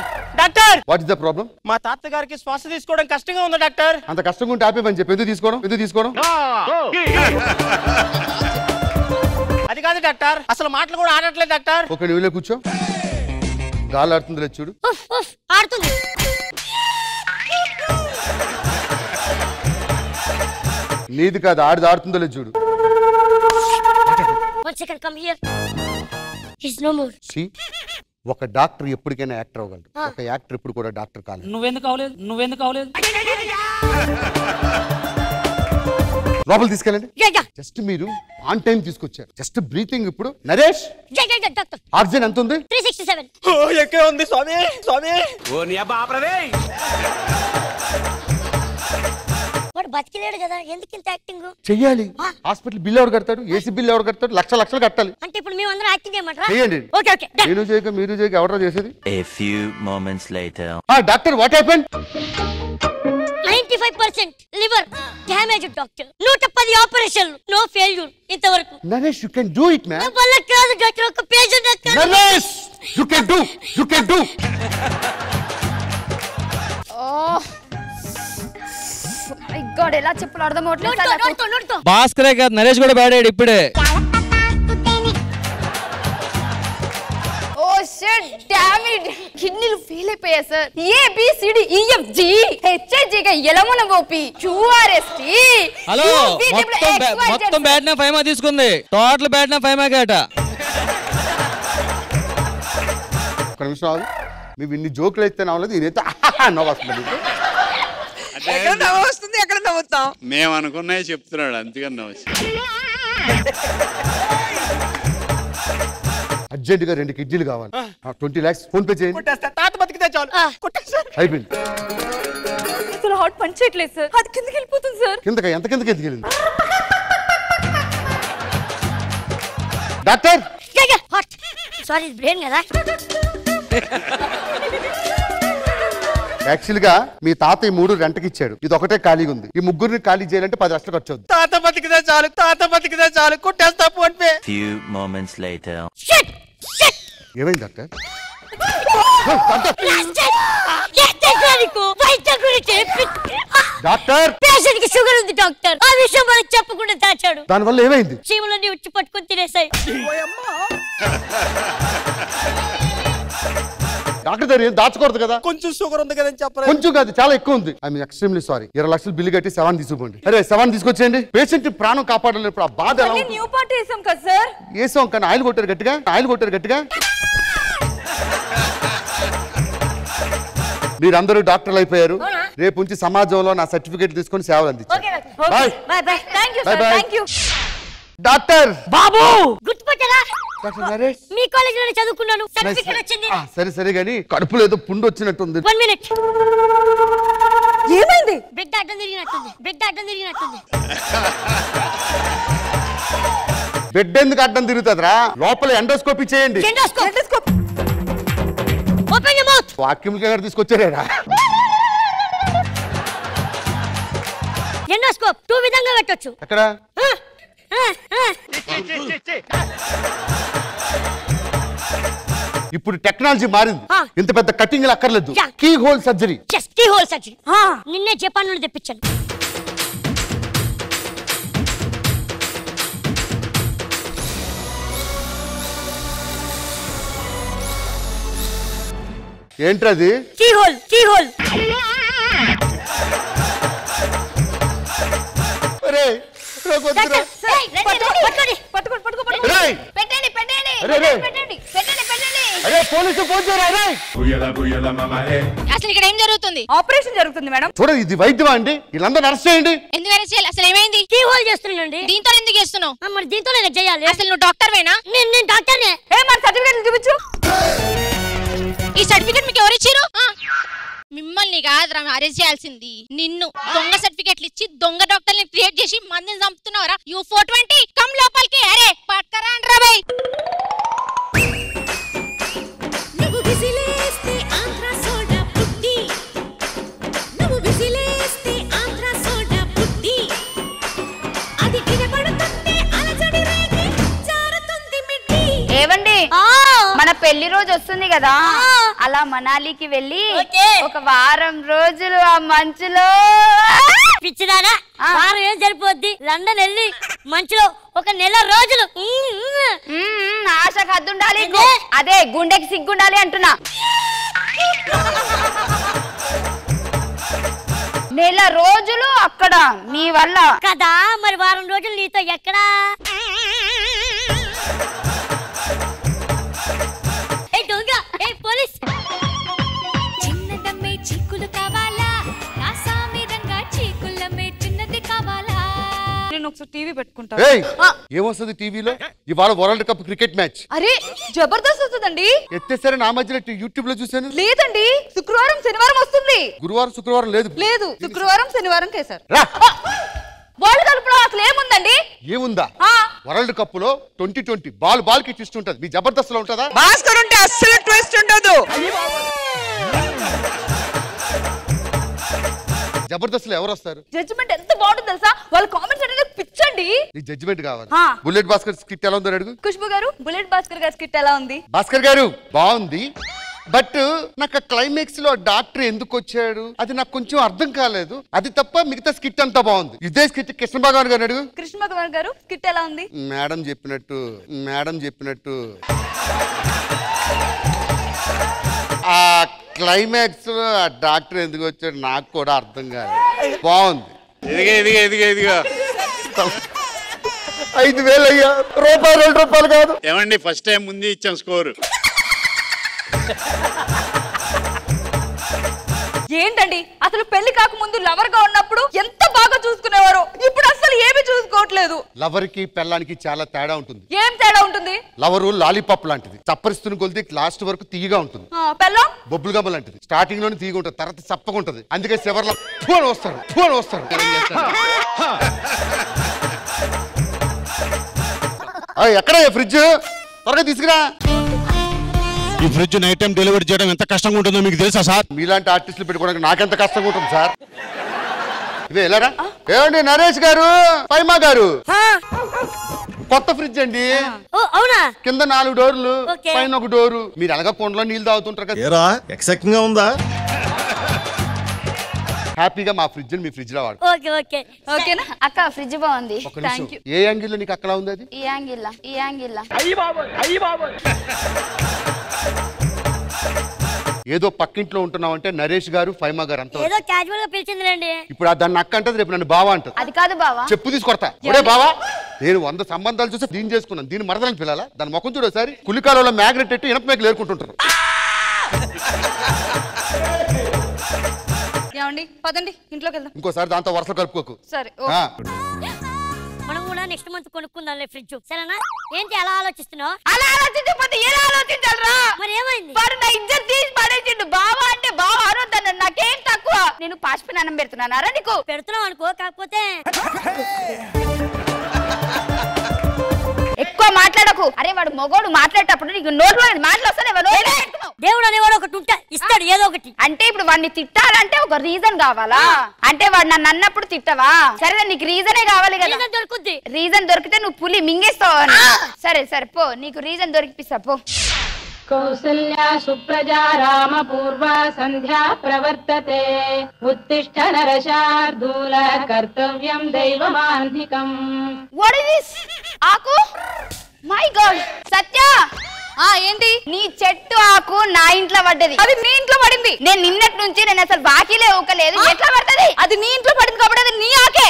what is the problem?
మా తాతగారికి శ్వాస తీసుకోవడం కష్టంగా ఉంది డాక్టర్.
అంత కష్టంగా ఉంటే ఆపేమని చెప్పి ఎందుకు తీసుకోవడం?
అది కాదు డాక్టర్, అసలు మాటలు కూడా ఆడట్లేదు డాక్టర్.
ఒక నువ్వులే కూర్చో. గాలి ఆడుతుంది లేదు చూడు.
ఆడుతుంది.
నీది కాదు, ఆడుతుందో లేదు చూడు.
One second, come here. He's no more.
See? ఒక డాక్టర్ ఎప్పటికైనా యాక్టర్ అవ్వగలడు. ఒక యాక్టర్ ఇప్పుడు కూడా డాక్టర్ కాలేదు.
నువ్వెందుకు అవ్వలేదు?
లోపల తీసుకెళ్ళండి. జస్ట్ మీరు ఆన్ టైం తీసుకొచ్చారు. Just breathing. ఇప్పుడు నరేష్ ఆక్సిజన్ ఎంత ఉంది?
367.
ఎక్కడ ఉంది స్వామి?
వాడు బతికిలేడు కదా, ఎందుకు ఇంత యాక్టింగ్
చెయ్యాలి? హాస్పిటల్ బిల్ ఎవరు కడతాడు? ఏసీ బిల్ ఎవరు కడతాడు? లక్షలు కట్టాలి.
అంటే ఇప్పుడు మేము అందరం యాక్టింగ్ చేయమంటారా?
చేయండి.
Okay okay.
మీరు చేయక ఎవరో చేసేది.
A few moments later.
Doctor what happened?
95% liver damage doctor. 110 ఆపరేషన్లు, నో ఫెయిల్యూర్ ఇంతవరకు.
Naresh you can do it man.
వల్ల కాదు డాక్టర్, ఒక పేషెంట్ అక్కడ.
Naresh you can do.
My God, ఎలా చెప్పాలో అర్థం అవట్లేదు.
భాస్కరే కాదు, నరేష్ కూడా బ్యాడ్ ఇప్పుడే.
Oh shit, damn it. కిడ్నీలు ఫెయిల్ అయిపోయాయి sir. ABCDEFG HIJ LMN OP QRST.
Hello, మొత్తం బ్యాడ్ నా 5 తీసుకుంది. టోటల్ బ్యాడ్ నా 5 కేట.
ఒక నిమిషం ఆగు. మీ ఇన్ని జోకులు అయితే నవ్వలేదు, ఇదైతే నవ్వు వస్తుంది.
ఎక్కడ నవ్వు వస్తుంది, ఎక్కడ నవ్వుతాం?
మేము అనుకున్నాయి చెప్తున్నాడు, అందుకని నవ్వచ్చు.
అర్జెంట్ గా 2 కిడ్నీలు కావాలి. 20 lakhs ఫోన్ పే చేయండి.
తాత బతికితే చాలు.
అయిపోయింది.
అసలు హార్ట్ పని చేయట్లేదు సార్. అది కిందకి వెళ్ళిపోతుంది సార్.
ఎంత కిందకి వెళ్ళింది? డాక్టర్
సారీ, బ్రెయిన్ కదా.
యాక్చువల్ గా మీ తాత ఈ 3 రెంట్కి ఇచ్చాడు. ఇది ఒకటే ఖాళీగా ఉంది. ఈ 3 ఖాళీ చేయాలంటే 10 లక్షలు ఖర్చు అవుతుంది.
తాత బతికితే చాలు కొట్టేస్తా PhonePe.
Few moments later.
ఏమైంది డాక్టర్? డాక్టర్
పేషెంట్ కి షుగర్ ఉంది డాక్టర్. ఆ విషయం మనకు చెప్పకుండా దాచాడు.
దానివల్ల ఏమైంది?
చీమలన్నీ వచ్చి పట్టుకొని తినేసాయి.
డాక్టర్ దగ్గర ఏం దాచకూడదు కదా.
కొంచెం షుగర్ ఉంది కదా చెప్పరా.
కొంచెం కాదు, చాలా ఎక్కువ ఉంది. I mean extremely sorry. 20 లక్షలు బిల్లు కట్టి 7 తీసుకోండి. అరే 7 తీసుకొచ్చేయండి. పేషెంట్ ప్రాణం కాపాడలేప్పుడు ఆ బాధ ఎలా ఉంటుంది?
న్యూ పార్టీ వేసాం కదా సార్.
వేసాం కానీ ఆయిల్ కొట్టారు గట్టిగా. మీరందరూ డాక్టర్లు అయిపోయారు. రేపు నుంచి సమాజంలో నా సర్టిఫికేట్ తీసుకొని సేవలు అందించారు. బాయ్. డాక్టర్
బాబు గుర్తుపట్టారా?
డాక్టర్ నరేష్
మీ కాలేజ్ లోనే చదువుకున్నాను. సర్టిఫికెట్ వచ్చింది.
సరే గానీ కడుపులో ఏదో పుండు వచ్చినట్టుంది.
1 మినిట్.
ఏమైంది?
బిడ్డ అడ్డం తిరిగినట్టుంది.
బెడ్ ఎందుకు అడ్డం తిరుగుతుందిరా? లోపల ఎండోస్కోపీ చేయండి.
Endoscope. Open your mouth.
Vacuum cleaner తీసుకొచ్చారేరా?
ఎండోస్కోప్ 2 విధంగా పెట్టొచ్చు.
ఎక్కడ? ఇప్పుడు టెక్నాలజీ మారింది. ఇంత పెద్ద కటింగ్ అక్కర్లేదు. Keyhole surgery.
నిన్నే జపాన్ నుండి తెప్పించాను.
ఏంటది?
Keyhole.
అసలు ఇక్కడ ఏం జరుగుతుంది?
ఆపరేషన్ జరుగుతుంది మేడం.
చూడండి, ఇది వైద్యమా అండి? వీళ్ళందరూ అరెస్ట్ చేయండి.
ఎందుకు అరెస్ట్ చేయాలి? అసలు ఏమైంది?
కీ హోల్ చేస్తున్నానండి.
దీంతో ఎందుకు చేస్తున్నావు?
మరి దీంతో నేను చేయాలి.
అసలు నువ్వు డాక్టర్వేనా?
నేను డాక్టర్నే.
మరి సర్టిఫికెట్ చూపించు.
ఈ సర్టిఫికెట్ మీకు ఎవరు ఇచ్చారు? మిమ్మల్ని కాదురా అరెస్ట్ చేయాల్సింది, నిన్ను. దొంగ సర్టిఫికెట్లు ఇచ్చి దొంగ డాక్టర్ని క్రియేట్ చేసి మందిని చంపుతున్నావురా. యూ 420 కమ్ లోపలికి. అరే పట్టుకరా అంటారా బై.
ఏవండి, మన పెళ్లి రోజు వస్తుంది కదా, అలా మనాలికి వెళ్ళి ఒక వారం రోజులు ఆ మంచులో.
పిచ్చిదానా, వారం ఏం సరిపోద్ది? లండన్ వెళ్ళి మంచులో 1 నెల రోజులు.
ఆశకు హద్దుండాలి. అదే గుండెకి సిగ్గుండాలి అంటున్నా. నెల రోజులు అక్కడ నీ వల్ల
కదా. మరి వారం రోజులు నీతో ఎక్కడా? పోలీస్.
చిన్నదమ్మే చీకులు కావాలా, నా సామిరంగా చీకులమ్మే చిన్నది కావాలా.
నేను ఒకసారి టీవీ పెట్టుకుంటా.
ఏమొస్తుంది టీవీలో? ఇవాళ వరల్డ్ కప్ క్రికెట్ మ్యాచ్.
అరే జబర్దస్త్ వస్తుందండి.
ఎత్తేసరి నా మధ్యలో యూట్యూబ్ లో చూసాను.
లేదండి, శుక్రవారం శనివారం వస్తుంది.
గురువారం శుక్రవారం లేదు.
శుక్రవారం శనివారం కేసారు. వరల్డ్ కప్ లో అసలు ఏముందండి?
ఏముందా? వరల్డ్ కప్ లో 2020 బాల్ కి ట్విస్ట్ ఉంటది. మీ జబర్దస్త్ లో ఉంటదా?
భాస్కర్ ఉంటే అస్సలు ట్విస్ట్ ఉండదు.
జబర్దస్త్ లో ఎవరు వస్తారు?
జడ్జిమెంట్ ఎంత బాగుంటుంది తెలుసా? వాళ్ళ కామెంట్స్ అంటే పిచ్చండి.
నీ జడ్జిమెంట్ కావాలి. బుల్లెట్ భాస్కర్ స్కిట్ ఎలా ఉందో అడుగు.
ఖుష్బు గారు, బుల్లెట్ భాస్కర్ గారి స్కిట్ ఎలా ఉంది?
భాస్కర్ గారు బాగుంది, బట్ నాకు క్లైమాక్స్ లో డాక్టర్ ఎందుకు వచ్చాడు అది నాకు కొంచెం అర్థం కాలేదు. అది తప్ప మిగతా స్కిట్ అంతా బాగుంది. ఇదే స్కిట్ కృష్ణ భగవాన్ గారు అడుగు.
కృష్ణ భగవాన్ గారు స్కిట్ ఎలా ఉంది?
మేడం చెప్పినట్టు ఆ క్లైమాక్స్ లో ఆ డాక్టర్ ఎందుకు వచ్చాడు నాకు కూడా అర్థం కాలేదు. బాగుంది.
ఎదిగా
5,000 అయ్యా, ₹2 కాదు.
ఏమండి ఫస్ట్ టైం ముందు ఇచ్చాం స్కోర్.
ఏంటండి అసలు పెళ్లి కాకముందు లవర్ గా ఉన్నప్పుడు ఎంత బాగా చూసుకునేవారు, ఇప్పుడు అసలు ఏమీ చూసుకోవట్లేదు.
లవర్ కి పెళ్ళానికి చాలా తేడా ఉంటుంది.
ఏం తేడా ఉంటుంది?
లవరు లాలీపాప్ లాంటిది, చప్పరిస్తున్న కొలిది లాస్ట్ వరకు తీయగా ఉంటుంది.
పెళ్ళం
బొబ్బులు గమ్మ లాంటిది, స్టార్టింగ్ లోనే తీయగా ఉంటుంది, తర్వాత చప్పగా ఉంటుంది. అందుకే చివర్లో వస్తారు. ఎక్కడ ఫ్రిడ్జ్ త్వరగా తీసుకురా.
ఈ ఫ్రిడ్జ్ నైట్ టైం డెలివరీ చేయడం ఎంత కష్టంగా ఉంటుందో మీకు తెలుసా సార్?
మీలాంటి ఆర్టిస్టులు పెట్టుకోవడానికి నాకెంత కష్టంగా ఉంటుంది సార్. ఇదే ఎలారా? ఏమండి నరేష్ గారు, పైమా గారు, కొత్త ఫ్రిడ్జ్ అండి.
అవునా?
కింద 4 డోర్లు, పైన 1 డోరు. మీరు ఎలాగ కొండలో నీళ్ళు తాగుతుంటారు కదా.
ఎక్సైటింగ్ గా ఉందా?
హ్యాపీగా మా ఫ్రిడ్జ్ మీ ఫ్రిడ్జ్ లో వాడు.
ఓకే ఓకే
ఓకేనా అక్క? ఫ్రిడ్జ్ బాగుంది.
ఒక నిమిషం, ఏ యాంగిల్ లో నీకు అక్కడ ఉంది అది?
ఈ యాంగిల్ ఈ యాంగిల్
ఏదో పక్కింట్లో ఉంటున్నావు అంటే నరేష్ గారు ఫైమా గారు అంత
ఏదో క్యాజువల్ గా పిలిచిందిలేండి.
ఇప్పుడు దాన్ని అక్క అంటది, రేపు నన్ను బావా అంటది.
అది కాదు బావా,
చెప్పు తీసుకొడతా. ఒరే బావా, నేను 100 సంబంధాలు చూసి దీన్ని చేసుకున్నాను, దీన్ని మరదలని పిల్లాలా? దాని ముఖం చూడు ఒకసారి, కులికాలలో మ్యాగ్నెట్ పెట్టి ఇనప మేకలు ఏరుకుంటుంటారు.
ఏమండి పదండి ఇంట్లోకి వెళ్దాం.
ఇంకోసారి దాంతో వరుసలు కలుపుకోకు.
సరే
మనం కూడా నెక్స్ట్ మంత్ కొనుక్కుందాం ఫ్రిడ్జ్, సరేనా? ఏంటి అలా ఆలోచిస్తున్నావు?
అలా ఆలోచించకపోతే ఎలా ఆలోచించాలరా?
మరి ఏమైంది?
వాడు నా ఇజ్జత్ తీసి పడేసిండు. బావా అంటే బావా అనొద్దన్న, నాకేం తక్కువ. నేను పాచిపోయిన అన్నం పెడుతున్నానారా నీకు?
పెడుతున్నావు అనుకో, కాకపోతే
ఎక్కువ మాట్లాడకు. అరే వాడు మొగోడు మాట్లాడేటప్పుడు నీకు నోట్లో మాటలు వస్తానే.
దేవుడు అనేవాడు ఒకటి ఉంటే ఇస్తాడు ఏదో ఒకటి.
అంటే ఇప్పుడు వాడిని తిట్టాలంటే ఒక రీజన్ కావాలా? అంటే వాడు నన్ను అన్నప్పుడు తిట్టవా? సరే నీకు రీజనే కావాలి కదా.
దొరుకుద్ది.
రీజన్ దొరికితే నువ్వు పులి మింగేస్తావు. సరే సరే పో, నీకు రీజన్ దొరికిపిస్తా పో.
కౌసల్యా సుప్రజా రామ పూర్వ సంధ్యా ప్రవర్తతే ఉత్తిష్ఠ నరశార్దూల కర్తవ్యం దైవమాన్నికం.
What is this? ఆకు? మై గాడ్ సత్య, ఏంటి? నీ చెట్టు ఆకు నా ఇంట్లో పడ్డది.
అది నీ ఇంట్లో పడింది.
నేను నిన్నటి నుంచి నేను అసలు బాకీలే ఊకలేదు. ఎట్లా పడుతుంది?
అది నీ ఇంట్లో పడింది కాబట్టి అది నీ ఆకే.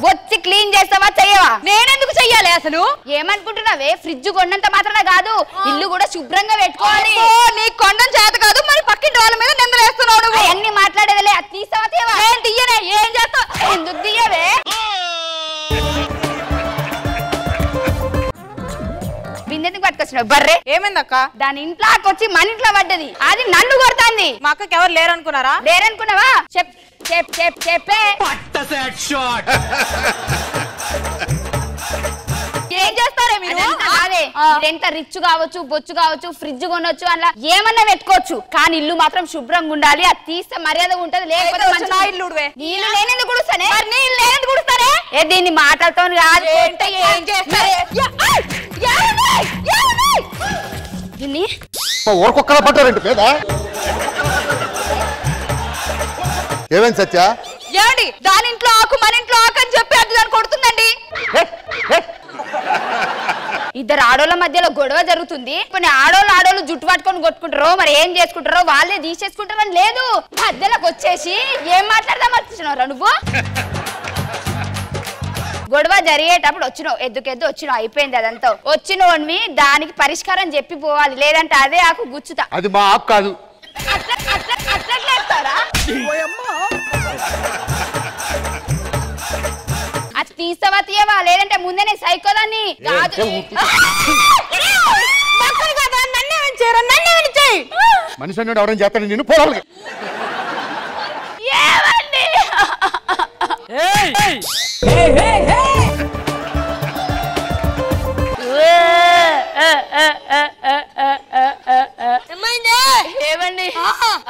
వచ్చి క్లీన్ చేస్తావా చెయ్యవా?
నేనెందుకు చెయ్యాలి అసలు?
ఏమనుకుంటున్నావే? ఫ్రిడ్జ్ కొన్నంత మాత్రమే కాదు, ఇల్లు కూడా శుభ్రంగా పెట్టుకోవాలి.
నీ కొండం చేత కాదు, మరి పక్కింటి వాళ్ళ మీద నిందలేస్తున్నావు నువ్వు.
అన్ని మాట్లాడేదిలే, అది తీసావా తేవా?
నేను తీయనే. ఏం చేస్తావు?
ఎందుకు తీయవే? బిందెందుకు పట్టుకొచ్చినావు బర్రే?
ఏమైందక్క?
దాని ఇంట్లో వచ్చి మన ఇంట్లో పడ్డది. అది నన్ను కొడతాంది.
మా అక్కకి ఎవరు లేరనుకున్నారా?
లేరనుకున్నావా? చెప్పే.
ఏం చేస్తారే మీరు?
అదే ఎంత రిచ్ కావచ్చు, బొచ్చు కావచ్చు, ఫ్రిడ్జ్ కొనొచ్చు, అలా ఏమన్నా పెట్టుకోవచ్చు, కానీ ఇల్లు మాత్రం శుభ్రంగా ఉండాలి. అది తీస్తే మర్యాద ఉంటది. లేకపోతే
నా ఇల్లు
నీళ్ళు నేనెందుకు కుడుస్తానే? నీళ్ళు నేనెందుకు కుడుస్తానే? దీన్ని మాటలతో కాదు.
ఏం చేస్తారే?
దీన్ని
ఊరకొక్కలా పట్టారండి పేద. ఏమైంది సత్య?
ఏమండి దాని ఇంట్లో ఆకు మన ఇంట్లో ఆకు అని చెప్పి అది దాన్ని కొడుతుందండి.
ఇద్దరు ఆడోళ్ళ మధ్యలో గొడవ జరుగుతుంది. కొన్ని ఆడోళ్ళు జుట్టు పట్టుకొని కొట్టుకుంటారో, మరి ఏం చేసుకుంటారో, వాళ్ళే తీసేసుకుంటారని లేదు. మధ్యలోకి వచ్చేసి ఏం మాట్లాడదాం వచ్చినావురా నువ్వు? గొడవ జరిగేటప్పుడు వచ్చినావు, ఎద్దుకెద్దు వచ్చినావు, అయిపోయింది. అదంతా వచ్చినోన్వి దానికి పరిష్కారం చెప్పి పోవాలి, లేదంటే అదే ఆకు గుచ్చుతా.
అది మా ఆకు కాదు.
అట్లా అది తీస్తావా తీయవా? లేదంటే ముందే నేను సైకోదాన్ని కాదు.
మనిషి అన్నాడు ఎవరైనా చేస్తాను నేను పోవాలి.
ఏమండి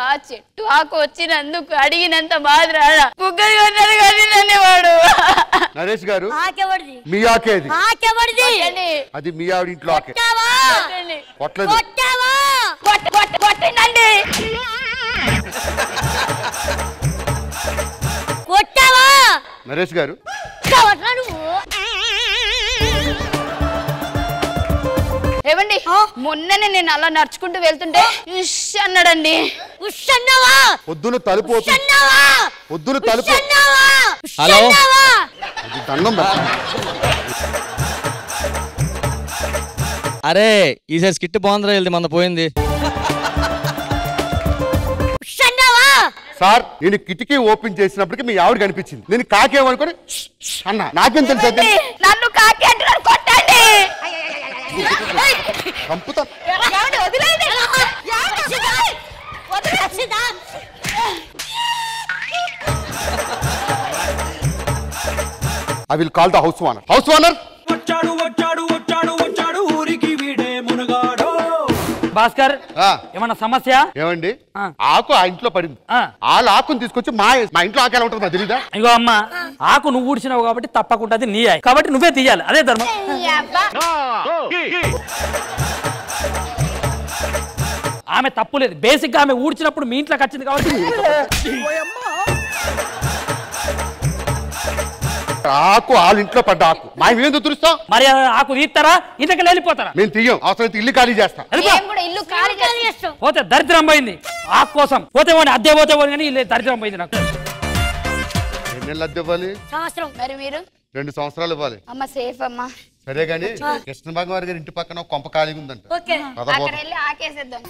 ఆ చెట్టు ఆకు వచ్చినందుకు అడిగినంత మాత్రాన ముగ్గురు కొన్నారు కానీ నన్నేవాడు.
నరేష్ గారు మీ ఆకే అది. అది మీ ఆవిడ ఇంట్లో ఆకే. కొట్టలేదు.
కొట్టండి.
నరేష్ గారు
ఏమండి మొన్ననే నేను అలా నడుచుకుంటూ వెళ్తుంటే ఉష్ అన్నాడండి.
ఉష్ అన్నావా?
పొద్దున తలుపు పొద్దున తలుపు.
హలో
దండం.
అరే ఈసారి స్కిట్ బాగుందిరా, వెళ్తే మన పోయింది.
సార్ నేను కిటికీ ఓపెన్ చేసినప్పటికీ మీ ఆవిడ కనిపించింది. నేను కాకేమనుకొని అన్న నాకేం తెలుసు?
నన్ను కాకి అంటున్నారు, కొట్టండి.
చంపుతా. I will call the house owner. House owner.
Bhaskar ఏమన్నా సమస్య?
ఏమండి ఆకు ఆ ఇంట్లో పడింది. వాళ్ళ ఆకుని తీసుకొచ్చి మా ఇంట్లో ఆకు ఎలా ఉంటుంది నాకు తెలీదా?
ఇగో అమ్మ, ఆకు నువ్వు ఊడ్చినావు కాబట్టి తప్పకుండా అది నీ ఆకు కాబట్టి నువ్వే తీయాలి, అదే ధర్మం. ఆమె తప్పు లేదు. బేసిక్ గా ఆమె ఊడ్చినప్పుడు మీ ఇంట్లోకి వచ్చింది కాబట్టి
ఆకు వాళ్ళ ఇంట్లో పడ్డ ఆకు మా మేము తురుస్తాం.
మరి ఆకు తీస్తారా ఇంతకి వెళ్ళిపోతారా?
మేము తీయం, అవసరం ఇల్లు ఖాళీ చేస్తాం.
ఇల్లు ఖాళీ చేస్తాం.
పోతే దరిద్రం పోయింది ఆకు కోసం. పోతే పోనీ అద్దె పోతే పోనీ కానీ ఇల్లు దరిద్రం పోయింది నాకు.
ఎన్ని నెలలు అద్దె ఇవ్వాలి?
సంవత్సరం. మరి మీరు
2 సంవత్సరాలు ఇవ్వాలి.
అమ్మ సేఫ్ అమ్మా.
సరే గాని కృష్ణ భగవాన్ గారి ఇంటి పక్కన కొంప ఖాళీగా ఉందంట.
అక్కడ వెళ్ళి ఆకేసేద్దాం.